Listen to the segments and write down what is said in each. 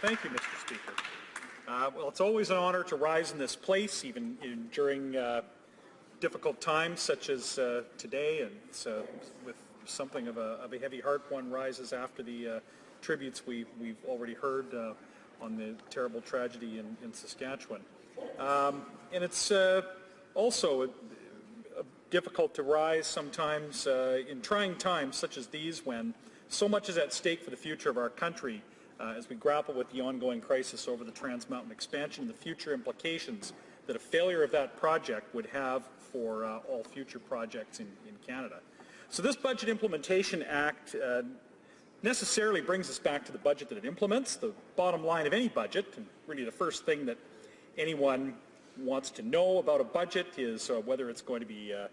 Thank you, Mr. Speaker. Well, it's always an honor to rise in this place, even during difficult times such as today, and with something of a heavy heart one rises after the tributes we've already heard on the terrible tragedy in Saskatchewan. And it's also difficult to rise sometimes in trying times such as these, when so much is at stake for the future of our country as we grapple with the ongoing crisis over the Trans Mountain expansion and the future implications that a failure of that project would have for all future projects in Canada. So this Budget Implementation Act necessarily brings us back to the budget that it implements. The bottom line of any budget, and really the first thing that anyone wants to know about a budget, is whether it's going to be a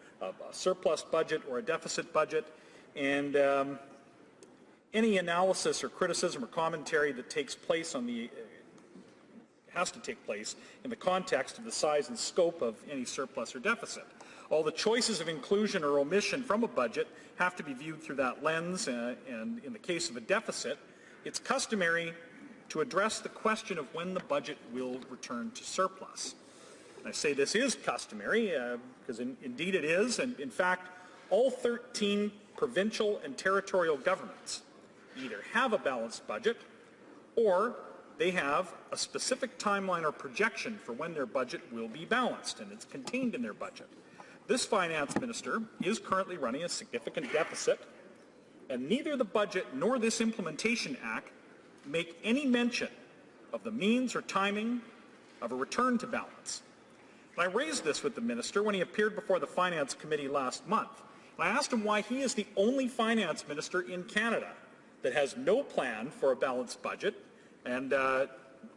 surplus budget or a deficit budget. And any analysis or criticism or commentary that takes place on the has to take place in the context of the size and scope of any surplus or deficit. All the choices of inclusion or omission from a budget have to be viewed through that lens, and in the case of a deficit, it's customary to address the question of when the budget will return to surplus. And I say this is customary because indeed it is, and in fact all 13 provincial and territorial governments either have a balanced budget or they have a specific timeline or projection for when their budget will be balanced, and it's contained in their budget. This finance minister is currently running a significant deficit, and neither the budget nor this Implementation Act make any mention of the means or timing of a return to balance. And I raised this with the minister when he appeared before the Finance Committee last month. And I asked him why he is the only finance minister in Canada that has no plan for a balanced budget and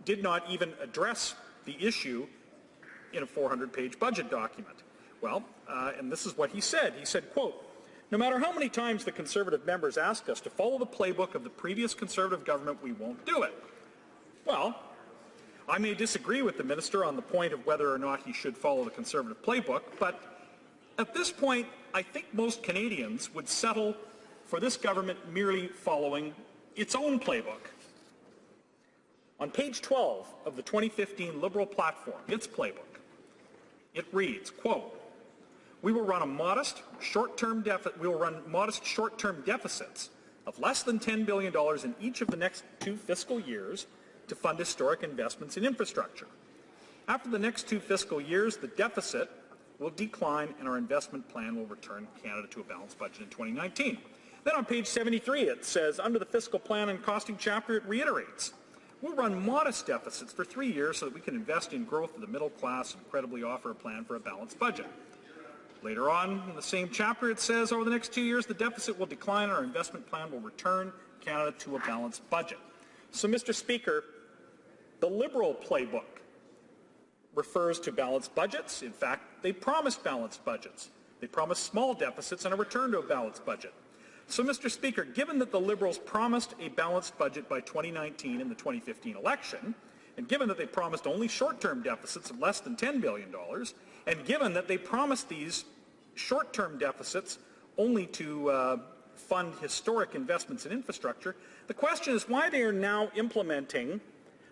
did not even address the issue in a 400-page budget document. Well, and this is what he said. He said, quote, "No matter how many times the Conservative members ask us to follow the playbook of the previous Conservative government, we won't do it." Well, I may disagree with the minister on the point of whether or not he should follow the Conservative playbook, but at this point, I think most Canadians would settle for this government merely following its own playbook. On page 12 of the 2015 Liberal platform, its playbook, it reads, quote, "We will run modest short-term deficits of less than $10 billion in each of the next 2 fiscal years to fund historic investments in infrastructure. After the next 2 fiscal years, the deficit will decline and our investment plan will return Canada to a balanced budget in 2019. Then on page 73, it says, under the fiscal plan and costing chapter, it reiterates, "We'll run modest deficits for 3 years so that we can invest in growth of the middle class and credibly offer a plan for a balanced budget." Later on in the same chapter, it says, over the next 2 years, the deficit will decline and our investment plan will return Canada to a balanced budget. So, Mr. Speaker, the Liberal playbook refers to balanced budgets. In fact, they promised balanced budgets. They promised small deficits and a return to a balanced budget. So, Mr. Speaker, given that the Liberals promised a balanced budget by 2019 in the 2015 election, and given that they promised only short-term deficits of less than $10 billion, and given that they promised these short-term deficits only to fund historic investments in infrastructure, the question is why they are now implementing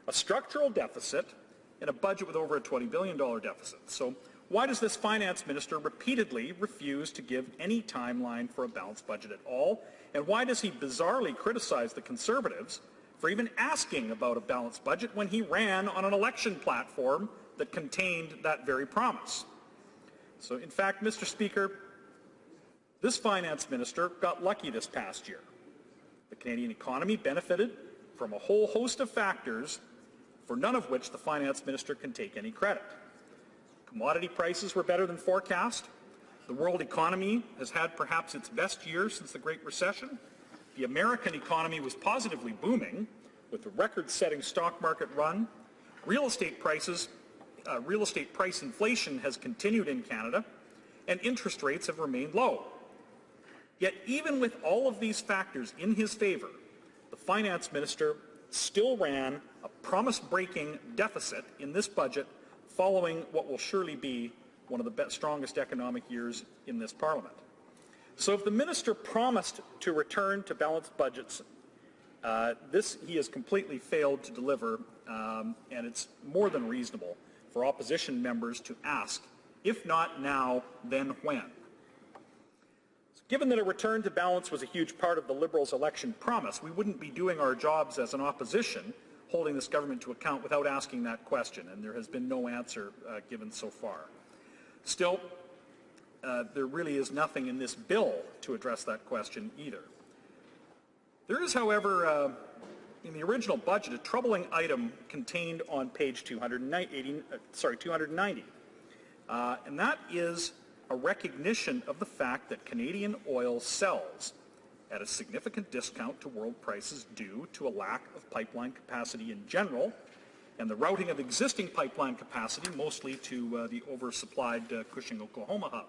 a structural deficit in a budget with over a $20 billion deficit. So why does this finance minister repeatedly refuse to give any timeline for a balanced budget at all? And why does he bizarrely criticize the Conservatives for even asking about a balanced budget when he ran on an election platform that contained that very promise? So, in fact, Mr. Speaker, this finance minister got lucky this past year. The Canadian economy benefited from a whole host of factors for none of which the finance minister can take any credit. Commodity prices were better than forecast. The world economy has had perhaps its best year since the Great Recession. The American economy was positively booming with a record-setting stock market run. Real estate price inflation has continued in Canada, and interest rates have remained low. Yet even with all of these factors in his favor, the finance minister still ran a promise-breaking deficit in this budget following what will surely be one of the strongest economic years in this Parliament. So if the minister promised to return to balanced budgets This he has completely failed to deliver, and it's more than reasonable for opposition members to ask, if not now, then when? Given that a return to balance was a huge part of the Liberals' election promise, we wouldn't be doing our jobs as an opposition, holding this government to account without asking that question, and there has been no answer given so far. Still, there really is nothing in this bill to address that question either. There is, however, in the original budget, a troubling item contained on page 290, and that is a recognition of the fact that Canadian oil sells at a significant discount to world prices due to a lack of pipeline capacity in general and the routing of existing pipeline capacity mostly to the oversupplied Cushing, Oklahoma hub.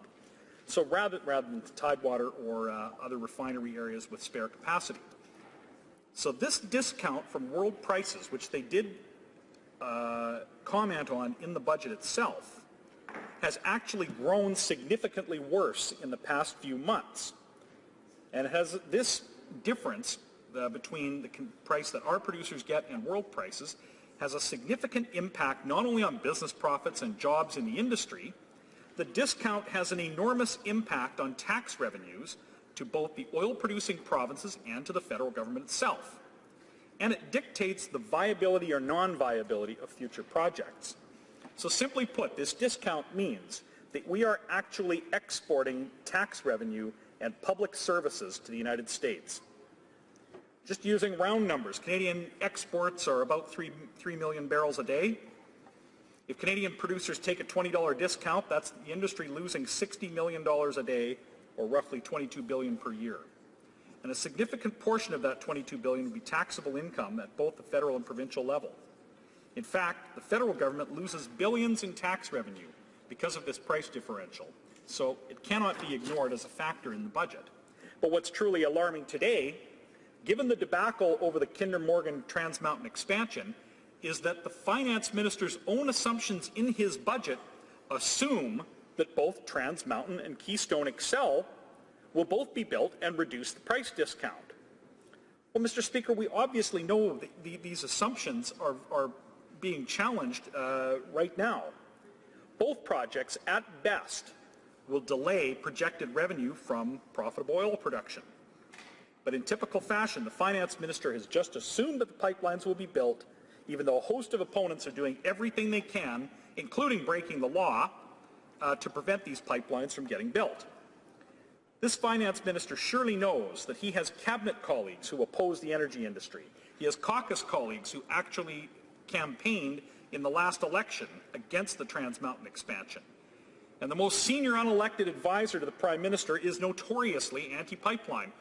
So rather than to Tidewater or other refinery areas with spare capacity. So this discount from world prices, which they did comment on in the budget itself, has actually grown significantly worse in the past few months. And it has this difference between the price that our producers get and world prices has a significant impact not only on business profits and jobs in the industry. The discount has an enormous impact on tax revenues to both the oil-producing provinces and to the federal government itself. And it dictates the viability or non-viability of future projects. So simply put, this discount means that we are actually exporting tax revenue and public services to the United States. Just using round numbers, Canadian exports are about 3 million barrels a day. If Canadian producers take a $20 discount, that's the industry losing $60 million a day, or roughly $22 billion per year. And a significant portion of that $22 billion would be taxable income at both the federal and provincial level. In fact, the federal government loses billions in tax revenue because of this price differential, so it cannot be ignored as a factor in the budget. But what's truly alarming today, given the debacle over the Kinder Morgan Trans Mountain expansion, is that the finance minister's own assumptions in his budget assume that both Trans Mountain and Keystone XL will both be built and reduce the price discount. Well, Mr. Speaker, we obviously know that these assumptions are being challenged right now. Both projects, at best, will delay projected revenue from profitable oil production. But in typical fashion, the finance minister has just assumed that the pipelines will be built, even though a host of opponents are doing everything they can, including breaking the law, to prevent these pipelines from getting built. This finance minister surely knows that he has cabinet colleagues who oppose the energy industry. He has caucus colleagues who actually campaigned in the last election against the Trans Mountain expansion. And the most senior unelected advisor to the Prime Minister is notoriously anti-pipeline.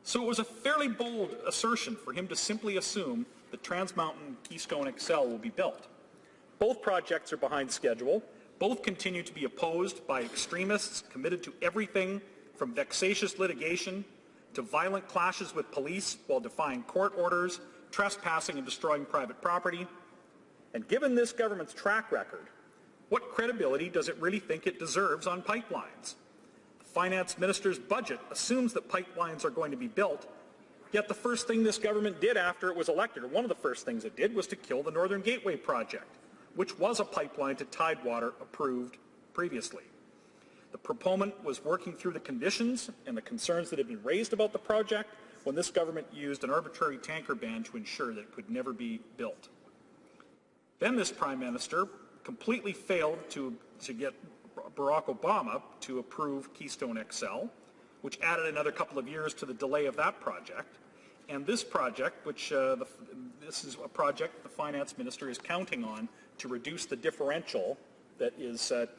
So it was a fairly bold assertion for him to simply assume that Trans Mountain Keystone XL will be built. Both projects are behind schedule. Both continue to be opposed by extremists committed to everything from vexatious litigation to violent clashes with police while defying court orders, trespassing and destroying private property. And given this government's track record, what credibility does it really think it deserves on pipelines? The finance minister's budget assumes that pipelines are going to be built, yet the first thing this government did after it was elected, or one of the first things it did, was to kill the Northern Gateway project, which was a pipeline to Tidewater approved previously. The proponent was working through the conditions and the concerns that had been raised about the project when this government used an arbitrary tanker ban to ensure that it could never be built. Then this Prime Minister completely failed to get Barack Obama to approve Keystone XL, which added another couple of years to the delay of that project. And this project, which this is a project the finance minister is counting on to reduce the differential that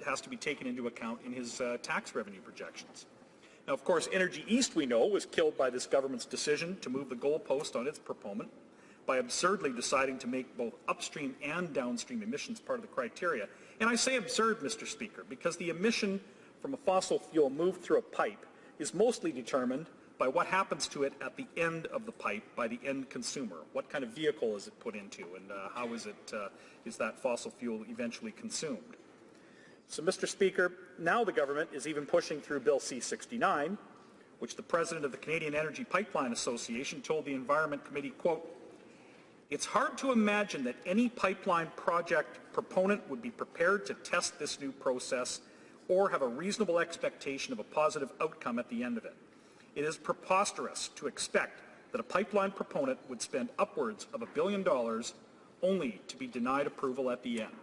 has to be taken into account in his tax revenue projections. Now, of course, Energy East, we know, was killed by this government's decision to move the goalpost on its proponent by absurdly deciding to make both upstream and downstream emissions part of the criteria. And I say absurd, Mr. Speaker, because the emission from a fossil fuel moved through a pipe is mostly determined by what happens to it at the end of the pipe by the end consumer. What kind of vehicle is it put into, and how is that fossil fuel eventually consumed? So, Mr. Speaker, now the government is even pushing through Bill C-69, which the president of the Canadian Energy Pipeline Association told the Environment Committee, quote, "It's hard to imagine that any pipeline project proponent would be prepared to test this new process or have a reasonable expectation of a positive outcome at the end of it. It is preposterous to expect that a pipeline proponent would spend upwards of $1 billion only to be denied approval at the end.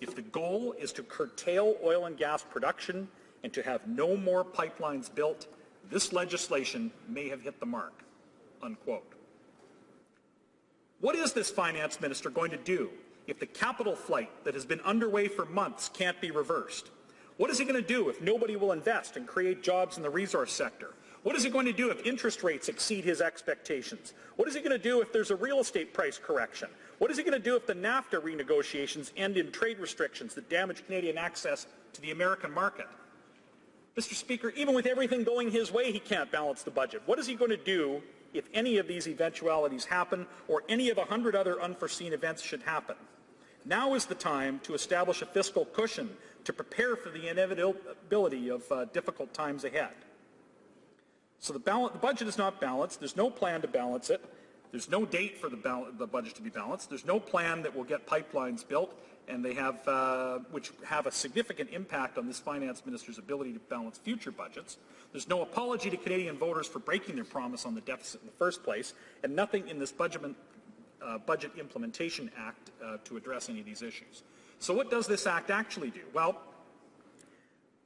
If the goal is to curtail oil and gas production and to have no more pipelines built, this legislation may have hit the mark," unquote. What is this finance minister going to do if the capital flight that has been underway for months can't be reversed? What is he going to do if nobody will invest and create jobs in the resource sector? What is he going to do if interest rates exceed his expectations? What is he going to do if there's a real estate price correction? What is he going to do if the NAFTA renegotiations end in trade restrictions that damage Canadian access to the American market? Mr. Speaker, even with everything going his way, he can't balance the budget. What is he going to do if any of these eventualities happen or any of 100 other unforeseen events should happen? Now is the time to establish a fiscal cushion to prepare for the inevitability of difficult times ahead. So the budget is not balanced. There's no plan to balance it. There's no date for the budget to be balanced. There's no plan that will get pipelines built, and they have, which have a significant impact on this finance minister's ability to balance future budgets. There's no apology to Canadian voters for breaking their promise on the deficit in the first place, and nothing in this Budget Implementation Act to address any of these issues. So what does this act actually do? Well,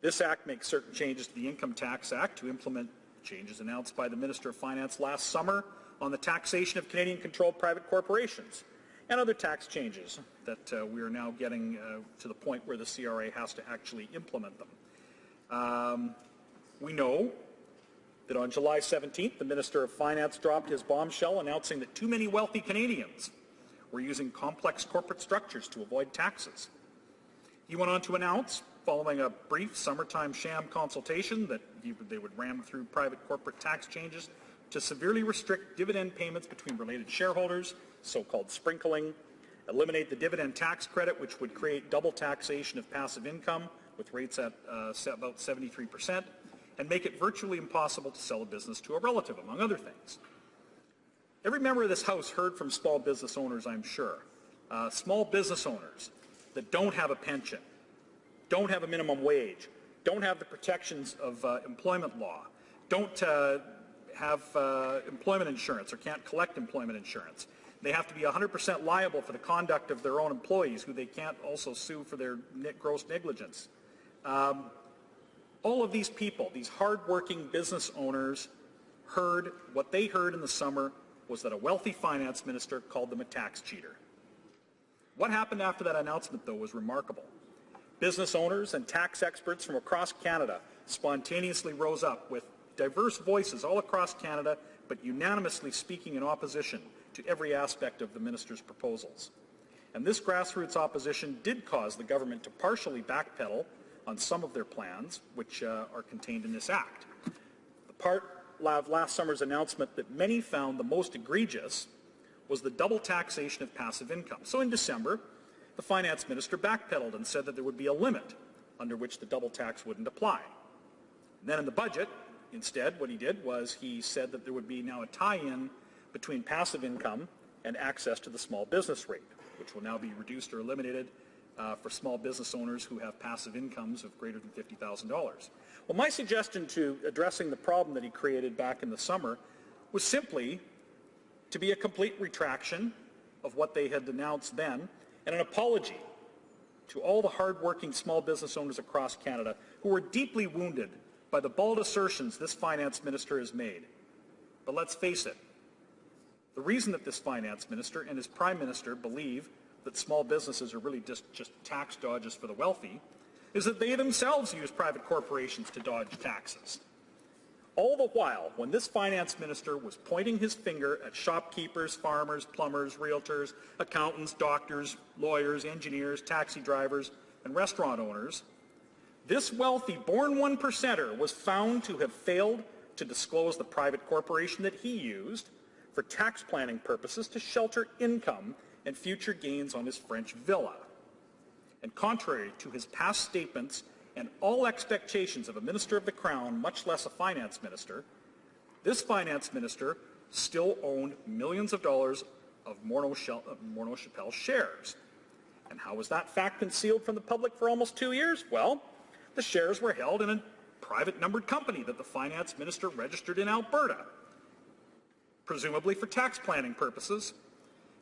this act makes certain changes to the Income Tax Act to implement changes announced by the Minister of Finance last summer on the taxation of Canadian-controlled private corporations, and other tax changes that we are now getting to the point where the CRA has to actually implement them. We know that on July 17th, the Minister of Finance dropped his bombshell announcing that too many wealthy Canadians were using complex corporate structures to avoid taxes. He went on to announce, following a brief summertime sham consultation, that they would ram through private corporate tax changes to severely restrict dividend payments between related shareholders, so-called sprinkling, eliminate the dividend tax credit, which would create double taxation of passive income with rates at about 73%, and make it virtually impossible to sell a business to a relative, among other things. Every member of this House heard from small business owners, I'm sure. Small business owners that don't have a pension, don't have a minimum wage, don't have the protections of employment law, don't have employment insurance or can't collect employment insurance. They have to be 100% liable for the conduct of their own employees, who they can't also sue for their gross negligence. All of these people, these hard-working business owners, heard what they heard in the summer was that a wealthy finance minister called them a tax cheater. What happened after that announcement, though, was remarkable. Business owners and tax experts from across Canada spontaneously rose up with diverse voices all across Canada, but unanimously speaking in opposition to every aspect of the minister's proposals. And this grassroots opposition did cause the government to partially backpedal on some of their plans, which are contained in this act. The part of last summer's announcement that many found the most egregious was the double taxation of passive income. So in December, the finance minister backpedaled and said that there would be a limit under which the double tax wouldn't apply. And then in the budget, instead, what he did was he said that there would be now a tie-in between passive income and access to the small business rate, which will now be reduced or eliminated for small business owners who have passive incomes of greater than $50,000. Well, my suggestion to addressing the problem that he created back in the summer was simply to be a complete retraction of what they had announced then and an apology to all the hard-working small business owners across Canada who were deeply wounded by the bold assertions this finance minister has made. But let's face it, the reason that this finance minister and his prime minister believe that small businesses are really just tax dodges for the wealthy is that they themselves use private corporations to dodge taxes. All the while, when this finance minister was pointing his finger at shopkeepers, farmers, plumbers, realtors, accountants, doctors, lawyers, engineers, taxi drivers, and restaurant owners, this wealthy born one-percenter was found to have failed to disclose the private corporation that he used for tax planning purposes to shelter income and future gains on his French villa. And contrary to his past statements and all expectations of a minister of the Crown, much less a finance minister, this finance minister still owned millions of dollars of Morneau Shepell shares. And how was that fact concealed from the public for almost 2 years? Well, the shares were held in a private numbered company that the finance minister registered in Alberta, presumably for tax planning purposes.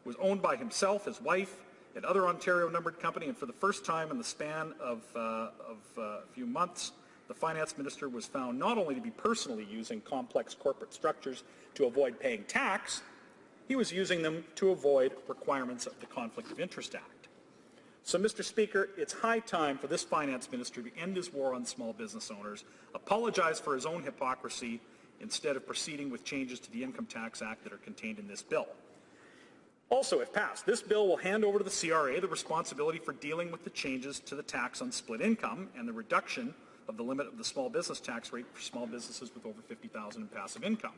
It was owned by himself, his wife, and other Ontario numbered company, and for the first time in the span of a few months, the finance minister was found not only to be personally using complex corporate structures to avoid paying tax, he was using them to avoid requirements of the Conflict of Interest Act. So, Mr. Speaker, it's high time for this finance minister to end his war on small business owners, apologize for his own hypocrisy, instead of proceeding with changes to the Income Tax Act that are contained in this bill. Also, if passed, this bill will hand over to the CRA the responsibility for dealing with the changes to the tax on split income and the reduction of the limit of the small business tax rate for small businesses with over $50,000 in passive income.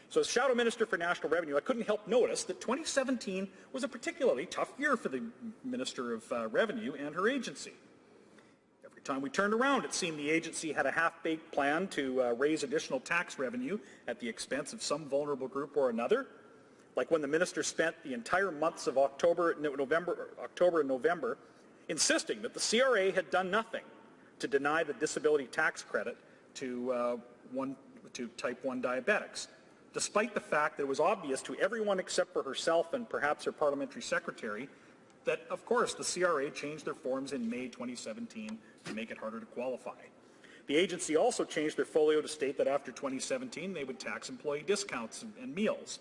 So as Shadow Minister for National Revenue, I couldn't help notice that 2017 was a particularly tough year for the Minister of Revenue and her agency. Every time we turned around, it seemed the agency had a half-baked plan to raise additional tax revenue at the expense of some vulnerable group or another, like when the minister spent the entire months of October and November insisting that the CRA had done nothing to deny the disability tax credit to type 1 diabetics, despite the fact that it was obvious to everyone except for herself and perhaps her parliamentary secretary that, of course, the CRA changed their forms in May 2017 to make it harder to qualify. The agency also changed their folio to state that after 2017 they would tax employee discounts and meals.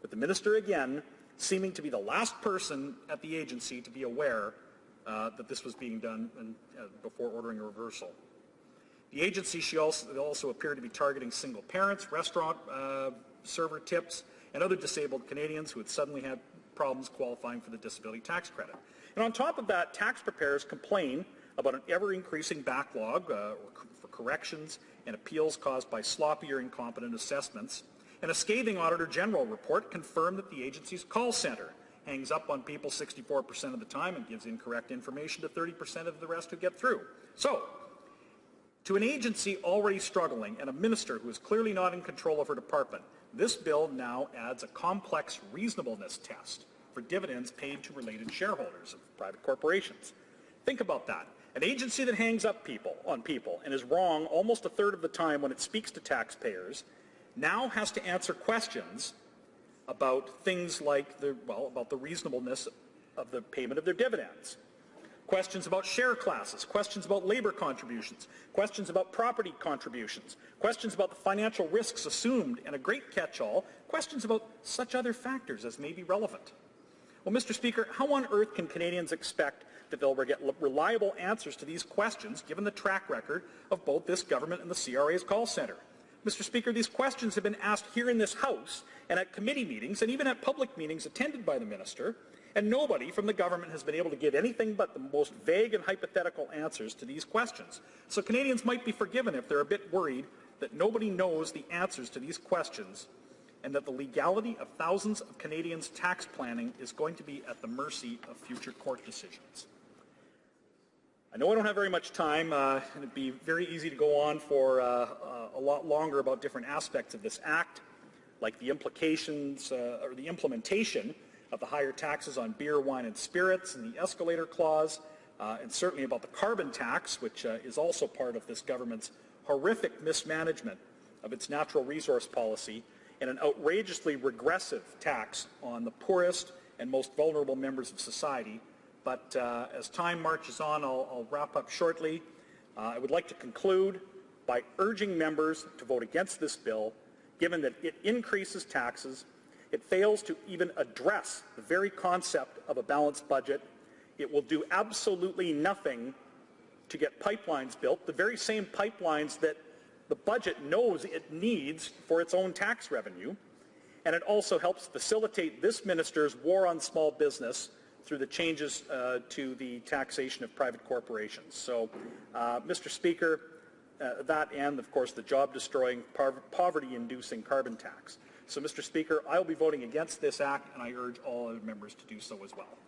But the minister, again, seeming to be the last person at the agency to be aware that this was being done before ordering a reversal. The agency also appeared to be targeting single parents, restaurant server tips, and other disabled Canadians who had suddenly had problems qualifying for the disability tax credit. And on top of that, tax preparers complain about an ever-increasing backlog for corrections and appeals caused by sloppy or incompetent assessments. And a scathing Auditor General report confirmed that the agency's call center hangs up on people 64% of the time and gives incorrect information to 30% of the rest who get through. So, to an agency already struggling and a minister who is clearly not in control of her department, this bill now adds a complex reasonableness test for dividends paid to related shareholders of private corporations. Think about that. An agency that hangs up on people and is wrong almost a third of the time when it speaks to taxpayers now has to answer questions about things like about the reasonableness of the payment of their dividends. Questions about share classes, questions about labor contributions, questions about property contributions, questions about the financial risks assumed, and a great catch-all, questions about such other factors as may be relevant. Well, Mr. Speaker, how on earth can Canadians expect that they'll get reliable answers to these questions given the track record of both this government and the CRA's call center? Mr. Speaker, these questions have been asked here in this House and at committee meetings and even at public meetings attended by the minister, and nobody from the government has been able to give anything but the most vague and hypothetical answers to these questions. So Canadians might be forgiven if they're a bit worried that nobody knows the answers to these questions and that the legality of thousands of Canadians' tax planning is going to be at the mercy of future court decisions. I know I don't have very much time, and it'd be very easy to go on for a lot longer about different aspects of this act, like the implications or the implementation of the higher taxes on beer, wine, and spirits, and the escalator clause, and certainly about the carbon tax, which is also part of this government's horrific mismanagement of its natural resource policy, and an outrageously regressive tax on the poorest and most vulnerable members of society. But as time marches on, I'll wrap up shortly. I would like to conclude by urging members to vote against this bill, given that it increases taxes, it fails to even address the very concept of a balanced budget, it will do absolutely nothing to get pipelines built, the very same pipelines that the budget knows it needs for its own tax revenue, and it also helps facilitate this minister's war on small business through the changes to the taxation of private corporations. So, Mr. Speaker, that and, of course, the job-destroying, poverty-inducing carbon tax. So, Mr. Speaker, I will be voting against this act, and I urge all other members to do so as well.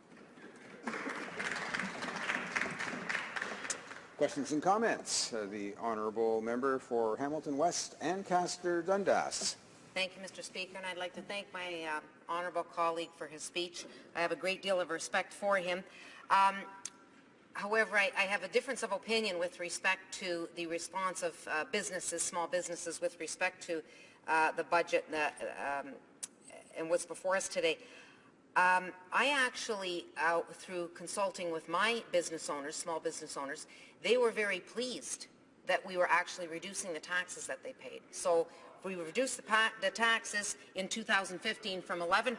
Questions and comments? The honourable member for Hamilton West, Ancaster Dundas. Thank you, Mr. Speaker, and I'd like to thank my honourable colleague for his speech. I have a great deal of respect for him. However, I have a difference of opinion with respect to the response of businesses, small businesses, with respect to the budget and what's before us today. I actually, through consulting with my business owners, small business owners, they were very pleased that we were actually reducing the taxes that they paid. So we reduced the taxes in 2015 from 11%,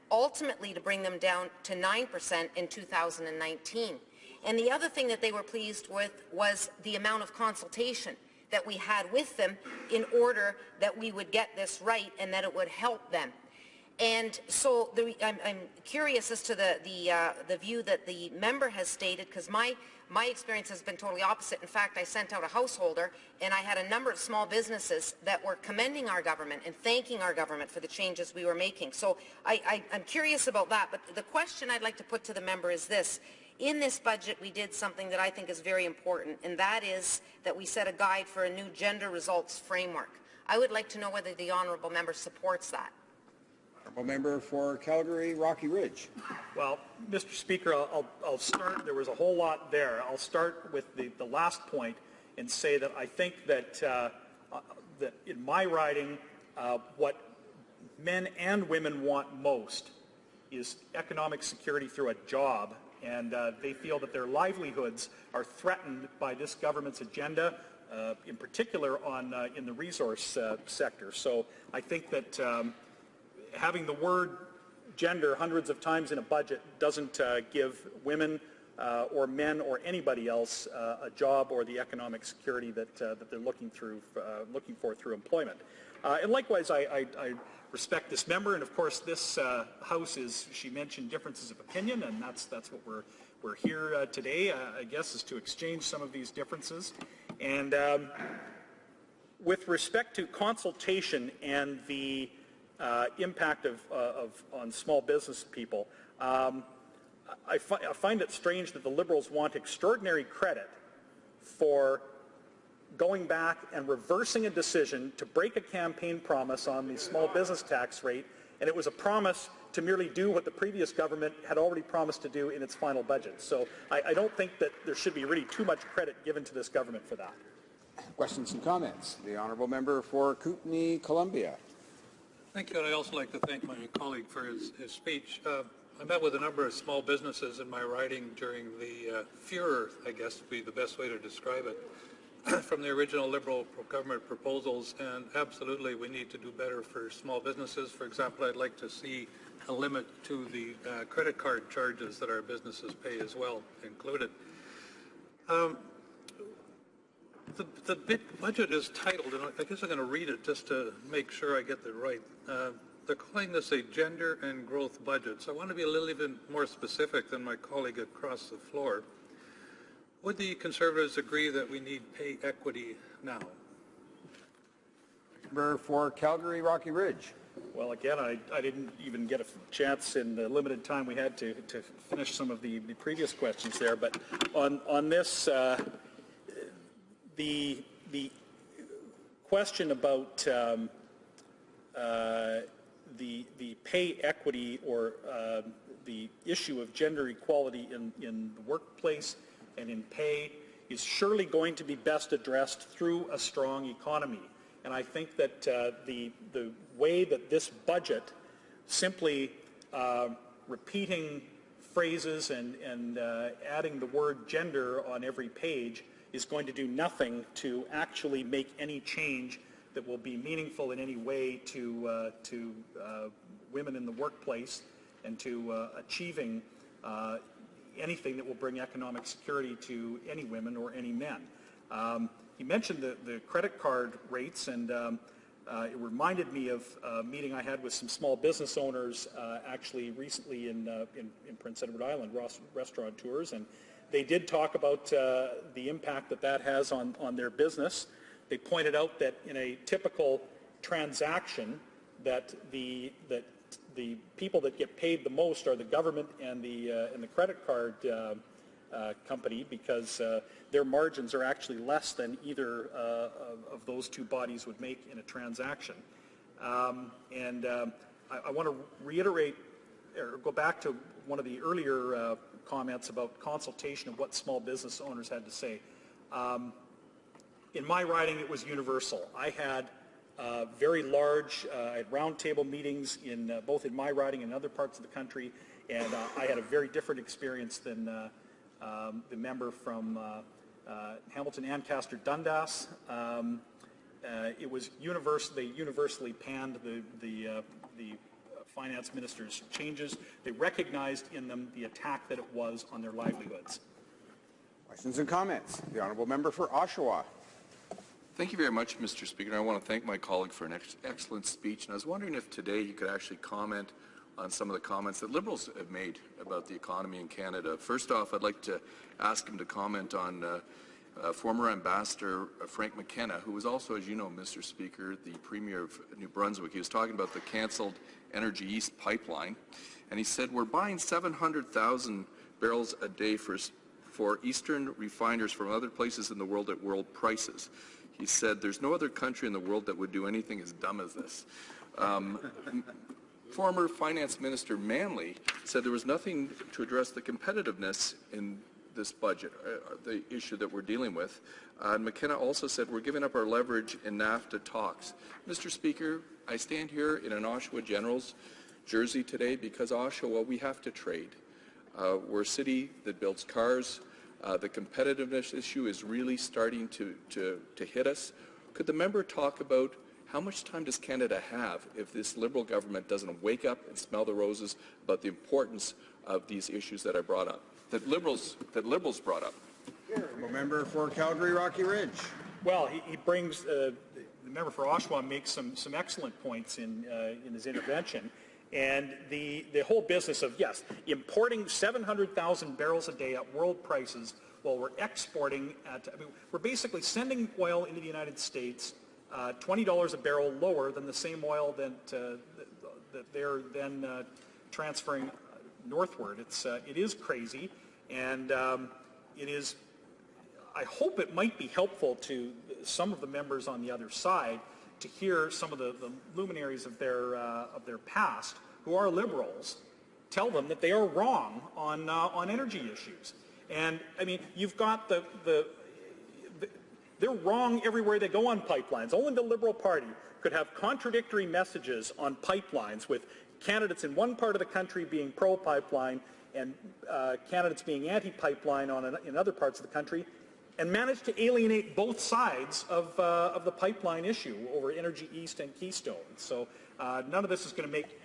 ultimately to bring them down to 9% in 2019. And the other thing that they were pleased with was the amount of consultation that we had with them in order that we would get this right and that it would help them. And so I'm curious as to the view that the member has stated, because my experience has been totally opposite. In fact, I sent out a householder, and I had a number of small businesses that were commending our government and thanking our government for the changes we were making. So I'm curious about that. But the question I'd like to put to the member is this. In this budget, we did something that I think is very important, and that is that we set a guide for a new gender results framework. I would like to know whether the honourable member supports that. Honourable member for Calgary, Rocky Ridge. Well, Mr. Speaker, I'll start. There was a whole lot there. I'll start with the last point and say that I think that, that in my riding, what men and women want most is economic security through a job, and they feel that their livelihoods are threatened by this government's agenda, in particular in the resource sector. So I think that having the word gender hundreds of times in a budget doesn't give women or men or anybody else a job or the economic security that they're looking for through employment. And likewise, I respect this member, and of course this House is, she mentioned differences of opinion, and that's what we're here today, I guess, is to exchange some of these differences. And with respect to consultation and the impact on small business people, I find it strange that the Liberals want extraordinary credit for going back and reversing a decision to break a campaign promise on the small business tax rate, and it was a promise to merely do what the previous government had already promised to do in its final budget. So I don't think that there should be really too much credit given to this government for that. Questions and comments? The honourable member for Kootenay, Columbia. Thank you, and I'd also like to thank my colleague for his speech. I met with a number of small businesses in my riding during the furor, I guess would be the best way to describe it, from the original Liberal government proposals, and absolutely we need to do better for small businesses. For example, I'd like to see a limit to the credit card charges that our businesses pay as well included. The budget is titled, and I guess I'm going to read it just to make sure I get it right. They're calling this a gender and growth budget, so I want to be a little even more specific than my colleague across the floor. Would the Conservatives agree that we need pay equity now? Member for Calgary, Rocky Ridge. Well, again, I didn't even get a chance in the limited time we had to finish some of the previous questions there, but on this, the question about the pay equity or the issue of gender equality in the workplace and in pay is surely going to be best addressed through a strong economy. And I think that the way that this budget simply repeating phrases and adding the word gender on every page is going to do nothing to actually make any change that will be meaningful in any way to women in the workplace and to achieving anything that will bring economic security to any women or any men. He mentioned the credit card rates, and it reminded me of a meeting I had with some small business owners actually recently in Prince Edward Island, restaurateurs, and they did talk about the impact that has on their business. They pointed out that in a typical transaction that the people that get paid the most are the government and the credit card company, because their margins are actually less than either of those two bodies would make in a transaction. I want to reiterate or go back to one of the earlier comments about consultation of what small business owners had to say. In my riding, it was universal. I had very large, I had roundtable meetings in both in my riding and other parts of the country, and I had a very different experience than the member from Hamilton, Ancaster, Dundas. It was they universally panned the finance minister's changes. They recognized in them the attack that it was on their livelihoods. Questions and comments? The honourable member for Oshawa. Thank you very much, Mr. Speaker. I want to thank my colleague for an excellent speech. And I was wondering if today you could actually comment on some of the comments that Liberals have made about the economy in Canada. First off, I'd like to ask him to comment on former Ambassador Frank McKenna, who was also, as you know, Mr. Speaker, the Premier of New Brunswick. He was talking about the cancelled Energy East pipeline. And he said, we're buying 700,000 barrels a day for Eastern refiners from other places in the world at world prices. He said, there's no other country in the world that would do anything as dumb as this. Former Finance Minister Manley said there was nothing to address the competitiveness in this budget, the issue that we're dealing with. McKenna also said we're giving up our leverage in NAFTA talks. Mr. Speaker, I stand here in an Oshawa Generals jersey today because Oshawa, we have to trade. We're a city that builds cars. The competitiveness issue is really starting to hit us. Could the member talk about how much time does Canada have if this Liberal government doesn't wake up and smell the roses about the importance of these issues that I brought up, that Liberals brought up? Honourable member for Calgary Rocky Ridge. Well, he brings the member for Oshawa makes some excellent points in his intervention. And the whole business of, yes, importing 700,000 barrels a day at world prices while we're exporting we're basically sending oil into the United States $20 a barrel lower than the same oil that they're then transferring northward. It is crazy, and it is. I hope it might be helpful to some of the members on the other side to hear some of the luminaries of their past who are Liberals tell them that they are wrong on energy issues. And I mean, you've got they're wrong everywhere they go on pipelines. Only the Liberal Party could have contradictory messages on pipelines, with candidates in one part of the country being pro-pipeline and candidates being anti-pipeline in other parts of the country, and manage to alienate both sides of the pipeline issue over Energy East and Keystone. So none of this is going to make...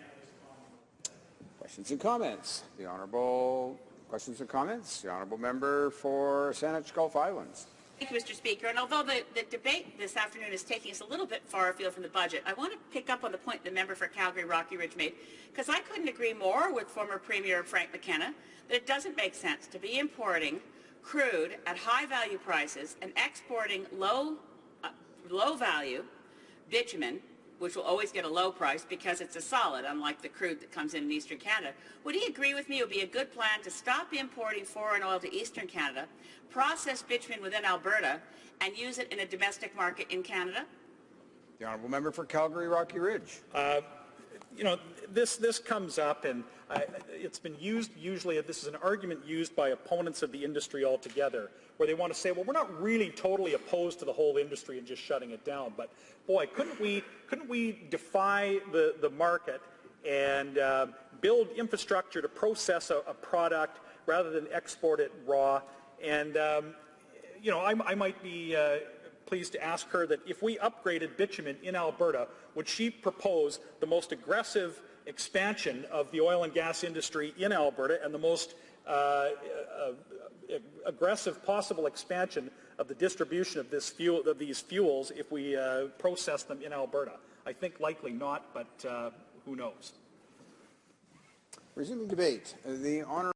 Questions and comments? The honourable... Questions and comments? The honourable member for Saanich Gulf Islands. Thank you, Mr. Speaker. And although the debate this afternoon is taking us a little bit far afield from the budget, I want to pick up on the point the member for Calgary Rocky Ridge made, because I couldn't agree more with former Premier Frank McKenna that it doesn't make sense to be importing crude at high value prices and exporting low value bitumen, which will always get a low price because it's a solid, unlike the crude that comes in Eastern Canada. Would he agree with me it would be a good plan to stop importing foreign oil to Eastern Canada, process bitumen within Alberta, and use it in a domestic market in Canada? The honourable member for Calgary Rocky Ridge. You know, this comes up, and it's been used usually, this is an argument used by opponents of the industry altogether, where they want to say, well, we're not really totally opposed to the whole industry and just shutting it down, but boy, couldn't we defy the market and build infrastructure to process a product rather than export it raw? And you know, I might be pleased to ask her that if we upgraded bitumen in Alberta, would she propose the most aggressive expansion of the oil and gas industry in Alberta and the most aggressive possible expansion of the distribution of these fuels if we process them in Alberta? I think likely not, but who knows? Resuming debate. The honourable